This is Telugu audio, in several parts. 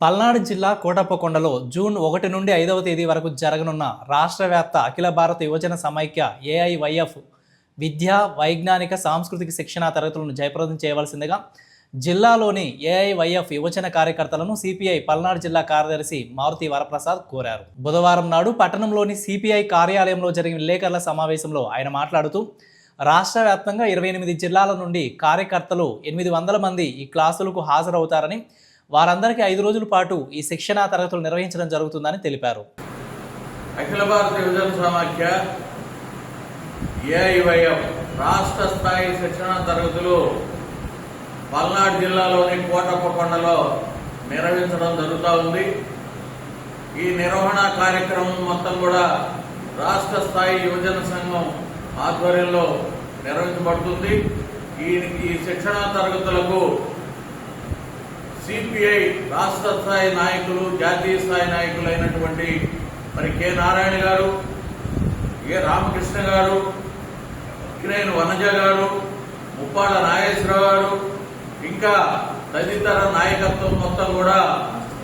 పల్నాడు జిల్లా కోటప్పకొండలో జూన్ 1 నుండి 5వ తేదీ వరకు జరగనున్న రాష్ట్ర వ్యాప్త అఖిల భారత యువజన సమైక్య ఏఐవైఎఫ్ విద్యా వైజ్ఞానిక సాంస్కృతిక శిక్షణా తరగతులను జయప్రదం చేయవలసిందిగా జిల్లాలోని ఏఐవైఎఫ్ యువజన కార్యకర్తలను సిపిఐ పల్నాడు జిల్లా కార్యదర్శి మారుతి వరప్రసాద్ కోరారు. బుధవారం నాడు పట్టణంలోని సిపిఐ కార్యాలయంలో జరిగిన విలేకరుల సమావేశంలో ఆయన మాట్లాడుతూ రాష్ట్ర వ్యాప్తంగా 28 జిల్లాల నుండి కార్యకర్తలు 800 మంది ఈ క్లాసులకు హాజరవుతారని, వారందరికీ 5 రోజుల పాటు ఈ శిక్షణా తరగతులు నిర్వహించడం జరుగుతుందని తెలిపారు. అఖిల భారత యువజన సమాఖ్య ఏఐవైఎఫ్ రాష్ట్ర స్థాయి శిక్షణా తరగతులు పల్నాడు జిల్లాలోని కోటప్పకొండలో నిర్వహించడం జరుగుతూ ఉంది. ఈ నిర్వహణ కార్యక్రమం మొత్తం కూడా రాష్ట్ర స్థాయి యువజన సంఘం ఆధ్వర్యంలో నిర్వహించబడుతుంది. ఈ శిక్షణా తరగతులకు సిపిఐ రాష్ట్ర స్థాయి నాయకులు, జాతీయ స్థాయి నాయకులు అయినటువంటి కె నారాయణ గారు, ఏ రామకృష్ణ గారు, కిరేన్ వనజ గారు, ముప్పాడ నాగేశ్వరరావు గారు, ఇంకా తదితర నాయకత్వం మొత్తం కూడా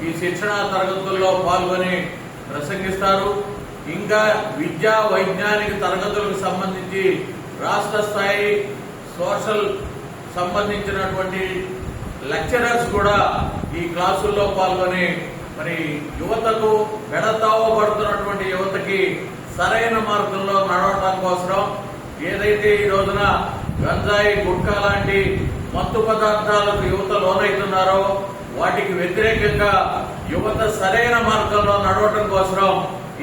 ఈ శిక్షణా తరగతుల్లో పాల్గొని ప్రసంగిస్తారు. ఇంకా విద్యా వైజ్ఞానిక తరగతులకు సంబంధించి రాష్ట్ర స్థాయి సోషల్ సంబంధించినటువంటి లెక్చరర్స్ కూడా ఈ క్లాసుల్లో పాల్గొని యువతకు పెడతావ పడుతున్నటువంటి యువతకి సరైన మార్గంలో నడవడం కోసం ఏదైతే ఈ రోజున గంజాయి, గుట్కా లాంటి మత్తు పదార్థాలకు యువత లోనవుతున్నారో వాటికి వ్యతిరేకంగా యువత సరైన మార్గంలో నడవటం కోసం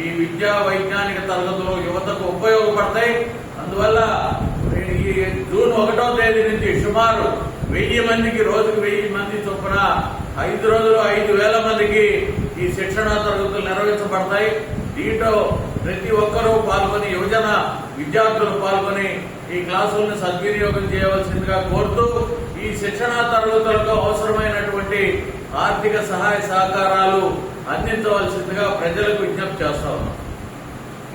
ఈ విద్యా వైజ్ఞానిక తరగతులు యువతకు ఉపయోగపడతాయి. అందువల్ల ఈ జూన్ 1వ తేదీ నుంచి సుమారు 1000 మందికి, రోజుకు 1000 మంది చొప్పున 5 రోజులు 5000 మందికి ఈ శిక్షణా తరగతులు నిర్వహించబడతాయి. దీంట్లో ప్రతి ఒక్కరూ పాల్గొని, యువజన విద్యార్థులు పాల్గొని ఈ క్లాసులను సద్వినియోగం చేయవలసిందిగా కోరుతూ, ఈ శిక్షణా తరగతులకు అవసరమైనటువంటి ఆర్థిక సహాయ సహకారాలు అందించవలసిందిగా ప్రజలకు విజ్ఞప్తి చేస్తా ఉన్నాం.